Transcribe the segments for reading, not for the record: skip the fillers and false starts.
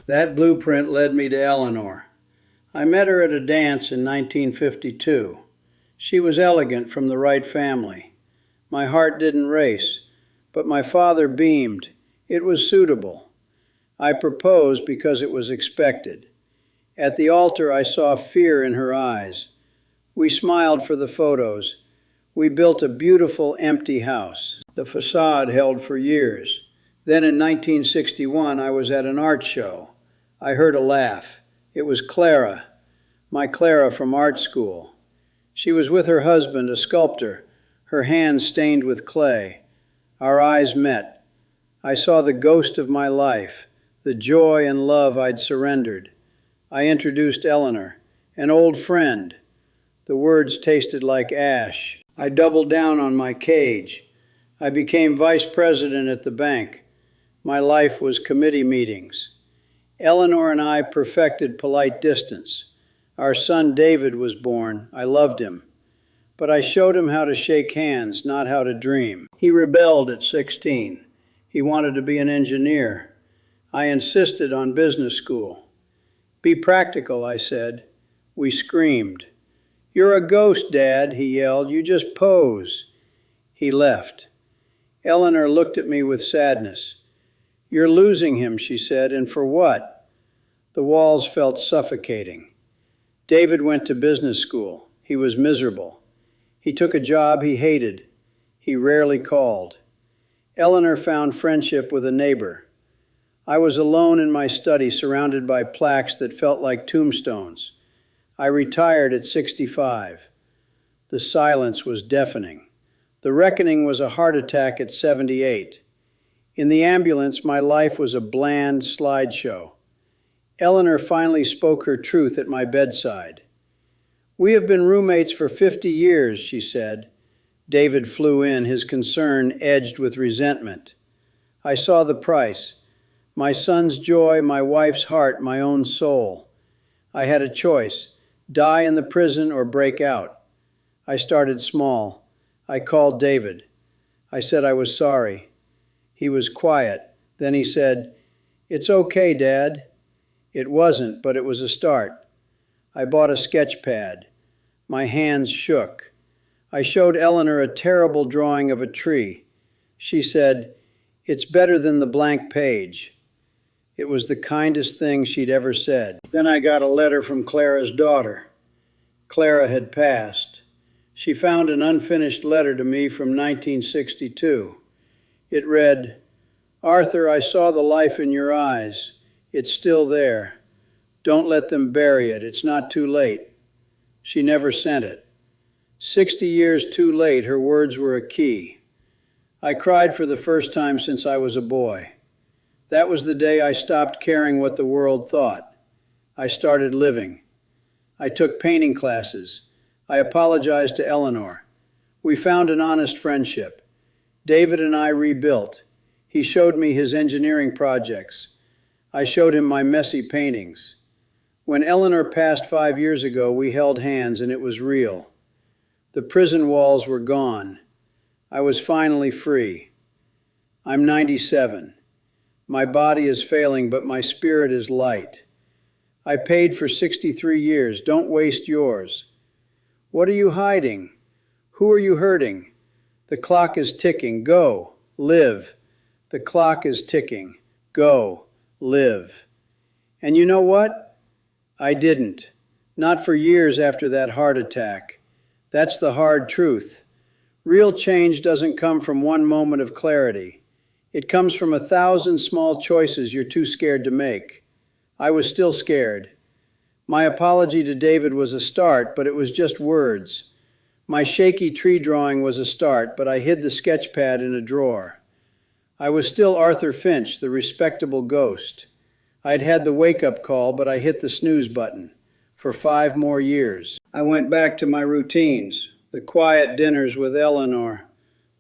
That blueprint led me to Eleanor. I met her at a dance in 1952. She was elegant, from the right family. My heart didn't race, but my father beamed. It was suitable. I proposed because it was expected. At the altar, I saw fear in her eyes. We smiled for the photos. We built a beautiful, empty house. The facade held for years. Then in 1961, I was at an art show. I heard a laugh. It was Clara, my Clara from art school. She was with her husband, a sculptor, her hands stained with clay. Our eyes met. I saw the ghost of my life, the joy and love I'd surrendered. I introduced Eleanor, an old friend. The words tasted like ash. I doubled down on my cage. I became vice president at the bank. My life was committee meetings. Eleanor and I perfected polite distance. Our son David was born. I loved him. But I showed him how to shake hands, not how to dream. He rebelled at 16. He wanted to be an engineer. I insisted on business school. Be practical, I said. We screamed. You're a ghost, Dad, he yelled. You just pose. He left. Eleanor looked at me with sadness. You're losing him, she said, and for what? The walls felt suffocating. David went to business school. He was miserable. He took a job he hated. He rarely called. Eleanor found friendship with a neighbor. I was alone in my study, surrounded by plaques that felt like tombstones. I retired at 65. The silence was deafening. The reckoning was a heart attack at 78. In the ambulance, my life was a bland slideshow. Eleanor finally spoke her truth at my bedside. We have been roommates for 50 years, she said. David flew in, his concern edged with resentment. I saw the price. My son's joy, my wife's heart, my own soul. I had a choice, die in the prison or break out. I started small. I called David. I said I was sorry. He was quiet. Then he said, It's okay, Dad. It wasn't, but it was a start. I bought a sketch pad. My hands shook. I showed Eleanor a terrible drawing of a tree. She said, It's better than the blank page. It was the kindest thing she'd ever said. Then I got a letter from Clara's daughter. Clara had passed. She found an unfinished letter to me from 1962. It read, Arthur, I saw the life in your eyes. It's still there. Don't let them bury it. It's not too late. She never sent it. 60 years too late, her words were a key. I cried for the first time since I was a boy. That was the day I stopped caring what the world thought. I started living. I took painting classes. I apologized to Eleanor. We found an honest friendship. David and I rebuilt. He showed me his engineering projects. I showed him my messy paintings. When Eleanor passed 5 years ago, we held hands and it was real. The prison walls were gone. I was finally free. I'm 97. My body is failing, but my spirit is light. I paid for 63 years. Don't waste yours. What are you hiding? Who are you hurting? The clock is ticking. Go, live. The clock is ticking. Go, live. And you know what? I didn't. Not for years after that heart attack. That's the hard truth. Real change doesn't come from one moment of clarity. It comes from 1,000 small choices you're too scared to make. I was still scared. My apology to David was a start, but it was just words. My shaky tree drawing was a start, but I hid the sketch pad in a drawer. I was still Arthur Finch, the respectable ghost. I'd had the wake-up call, but I hit the snooze button. For 5 more years. I went back to my routines, the quiet dinners with Eleanor,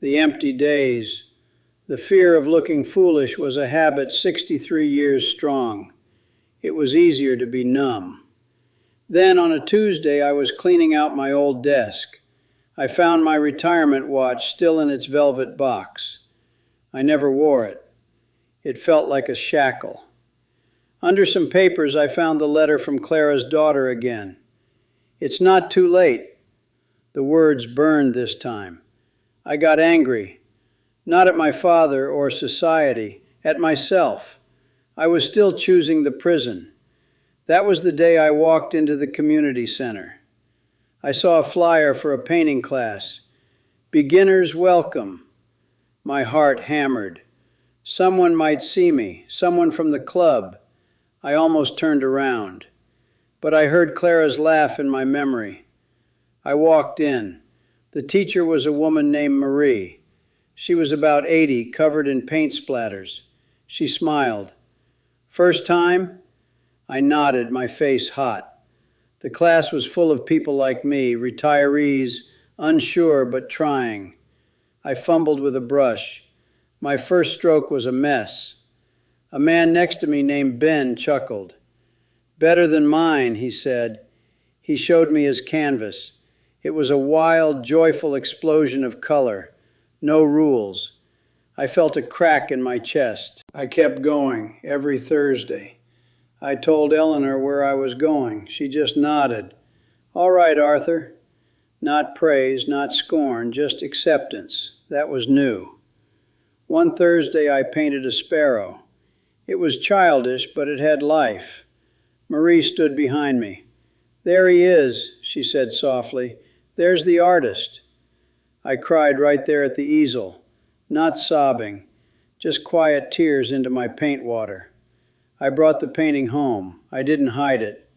the empty days. The fear of looking foolish was a habit 63 years strong. It was easier to be numb. Then on a Tuesday, I was cleaning out my old desk. I found my retirement watch still in its velvet box. I never wore it. It felt like a shackle. Under some papers, I found the letter from Clara's daughter again. "It's not too late." The words burned this time. I got angry. Not at my father or society, at myself. I was still choosing the prison. That was the day I walked into the community center. I saw a flyer for a painting class. "Beginners welcome." My heart hammered. Someone might see me, someone from the club. I almost turned around. But I heard Clara's laugh in my memory. I walked in. The teacher was a woman named Marie. She was about 80, covered in paint splatters. She smiled. "First time?" I nodded, my face hot. The class was full of people like me, retirees, unsure but trying. I fumbled with a brush. My first stroke was a mess. A man next to me named Ben chuckled. "Better than mine," he said. He showed me his canvas. It was a wild, joyful explosion of color. No rules. I felt a crack in my chest. I kept going every Thursday. I told Eleanor where I was going. She just nodded. "All right, Arthur." Not praise, not scorn, just acceptance. That was new. One Thursday I painted a sparrow. It was childish, but it had life. Marie stood behind me. "There he is," she said softly. "There's the artist." I cried right there at the easel, not sobbing, just quiet tears into my paint water. I brought the painting home. I didn't hide it.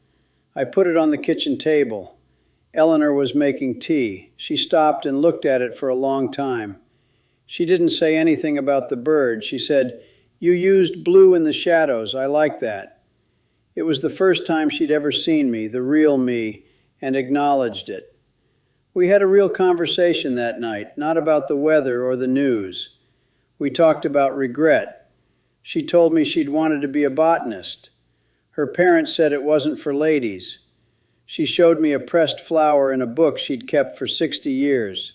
I put it on the kitchen table. Eleanor was making tea. She stopped and looked at it for a long time. She didn't say anything about the bird. She said, "You used blue in the shadows. I like that." It was the first time she'd ever seen me, the real me, and acknowledged it. We had a real conversation that night, not about the weather or the news. We talked about regret. She told me she'd wanted to be a botanist. Her parents said it wasn't for ladies. She showed me a pressed flower in a book she'd kept for 60 years.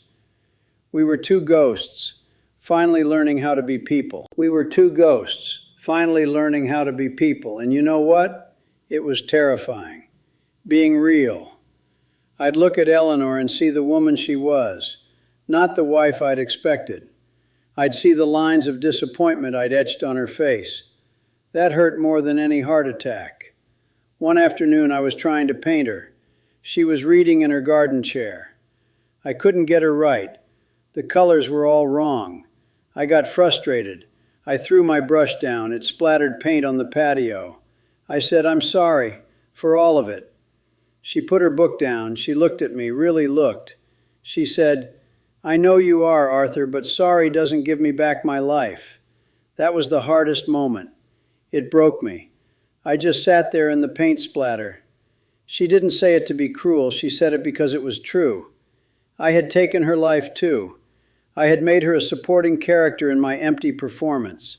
We were two ghosts, finally learning how to be people. We were two ghosts, finally learning how to be people. And you know what? It was terrifying. Being real. I'd look at Eleanor and see the woman she was, not the wife I'd expected. I'd see the lines of disappointment I'd etched on her face. That hurt more than any heart attack. One afternoon I was trying to paint her. She was reading in her garden chair. I couldn't get her right. The colors were all wrong. I got frustrated. I threw my brush down. It splattered paint on the patio. I said, "I'm sorry for all of it." She put her book down. She looked at me, really looked. She said, "I know you are, Arthur, but sorry doesn't give me back my life." That was the hardest moment. It broke me. I just sat there in the paint splatter. She didn't say it to be cruel. She said it because it was true. I had taken her life too. I had made her a supporting character in my empty performance.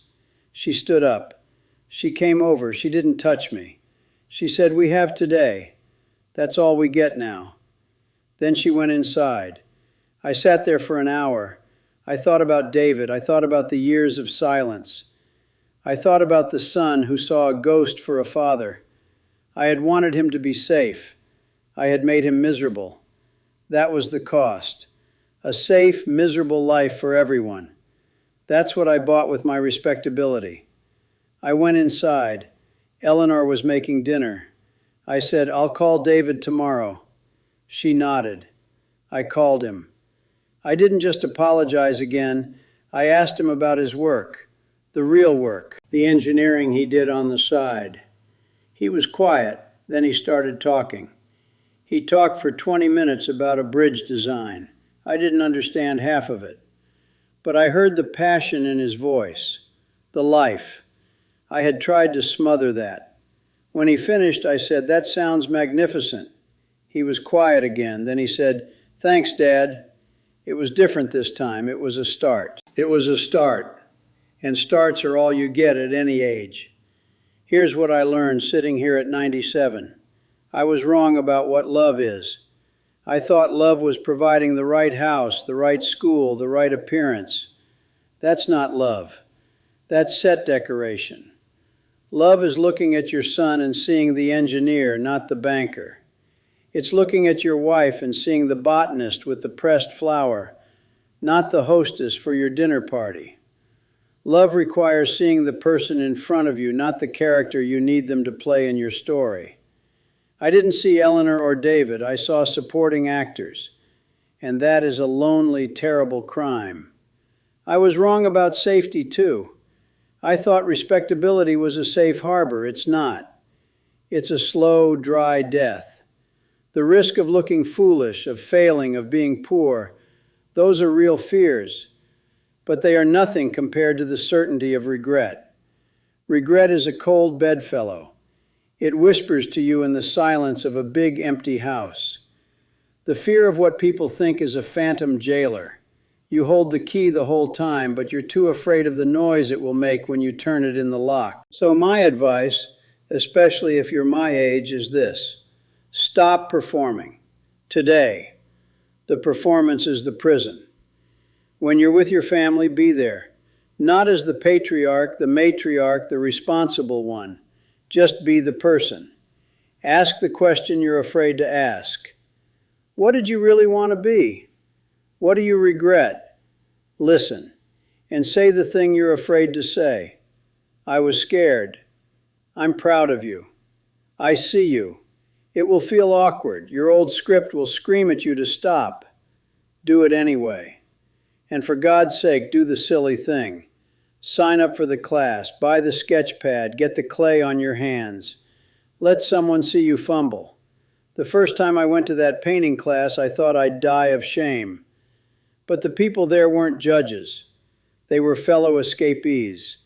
She stood up. She came over. She didn't touch me. She said, "We have today. That's all we get now." Then she went inside. I sat there for an hour. I thought about David. I thought about the years of silence. I thought about the son who saw a ghost for a father. I had wanted him to be safe. I had made him miserable. That was the cost. A safe, miserable life for everyone. That's what I bought with my respectability. I went inside. Eleanor was making dinner. I said, "I'll call David tomorrow." She nodded. I called him. I didn't just apologize again. I asked him about his work, the real work, the engineering he did on the side. He was quiet. Then he started talking. He talked for 20 minutes about a bridge design. I didn't understand half of it. But I heard the passion in his voice, the life. I had tried to smother that. When he finished, I said, "That sounds magnificent." He was quiet again. Then he said, "Thanks, Dad." It was different this time. It was a start. It was a start. And starts are all you get at any age. Here's what I learned sitting here at 97. I was wrong about what love is. I thought love was providing the right house, the right school, the right appearance. That's not love. That's set decoration. Love is looking at your son and seeing the engineer, not the banker. It's looking at your wife and seeing the botanist with the pressed flower, not the hostess for your dinner party. Love requires seeing the person in front of you, not the character you need them to play in your story. I didn't see Eleanor or David, I saw supporting actors. And that is a lonely, terrible crime. I was wrong about safety too. I thought respectability was a safe harbor. It's not. It's a slow, dry death. The risk of looking foolish, of failing, of being poor, those are real fears. But they are nothing compared to the certainty of regret. Regret is a cold bedfellow. It whispers to you in the silence of a big empty house. The fear of what people think is a phantom jailer. You hold the key the whole time, but you're too afraid of the noise it will make when you turn it in the lock. So my advice, especially if you're my age, is this. Stop performing. Today. The performance is the prison. When you're with your family, be there. Not as the patriarch, the matriarch, the responsible one. Just be the person. Ask the question you're afraid to ask. What did you really want to be? What do you regret? Listen, and say the thing you're afraid to say. I was scared. I'm proud of you. I see you. It will feel awkward. Your old script will scream at you to stop. Do it anyway. And for God's sake, do the silly thing. Sign up for the class, buy the sketch pad, get the clay on your hands. Let someone see you fumble. The first time I went to that painting class, I thought I'd die of shame. But the people there weren't judges. They were fellow escapees.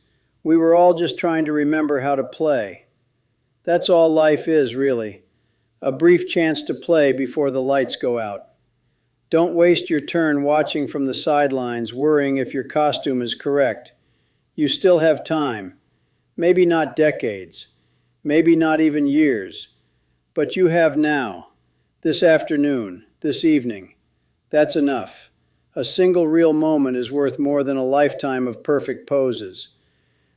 We were all just trying to remember how to play. That's all life is, really. A brief chance to play before the lights go out. Don't waste your turn watching from the sidelines, worrying if your costume is correct. You still have time. Maybe not decades. Maybe not even years. But you have now. This afternoon. This evening. That's enough. A single real moment is worth more than a lifetime of perfect poses.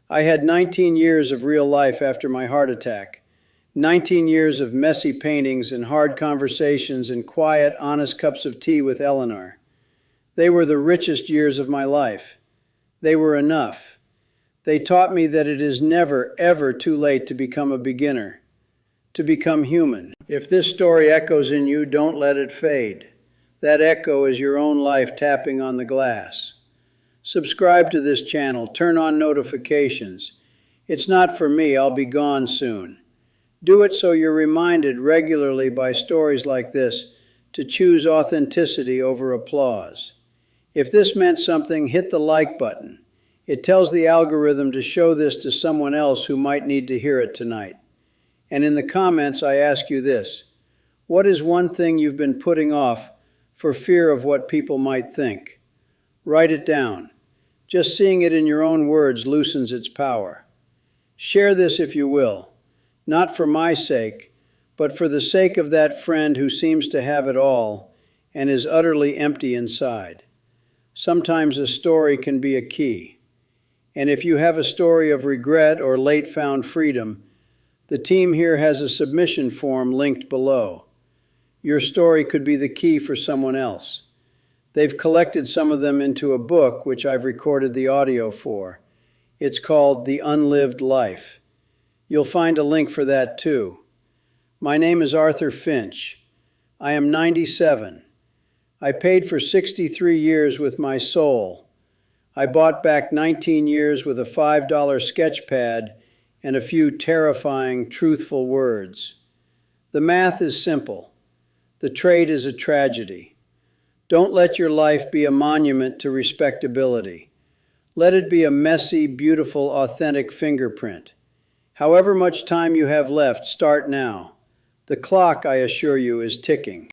I had 19 years of real life after my heart attack. 19 years of messy paintings and hard conversations and quiet, honest cups of tea with Eleanor. They were the richest years of my life. They were enough. They taught me that it is never, ever too late to become a beginner, to become human. If this story echoes in you, don't let it fade. That echo is your own life tapping on the glass. Subscribe to this channel. Turn on notifications. It's not for me. I'll be gone soon. Do it so you're reminded regularly by stories like this to choose authenticity over applause. If this meant something, hit the like button. It tells the algorithm to show this to someone else who might need to hear it tonight. And in the comments, I ask you this. What is one thing you've been putting off for fear of what people might think? Write it down. Just seeing it in your own words loosens its power. Share this if you will. Not for my sake, but for the sake of that friend who seems to have it all and is utterly empty inside. Sometimes a story can be a key. And if you have a story of regret or late found freedom, the team here has a submission form linked below. Your story could be the key for someone else. They've collected some of them into a book, which I've recorded the audio for. It's called The Unlived Life. You'll find a link for that too. My name is Arthur Finch. I am 97. I paid for 63 years with my soul. I bought back 19 years with a $5 sketch pad and a few terrifying, truthful words. The math is simple. The trade is a tragedy. Don't let your life be a monument to respectability. Let it be a messy, beautiful, authentic fingerprint. However much time you have left, start now. The clock, I assure you, is ticking.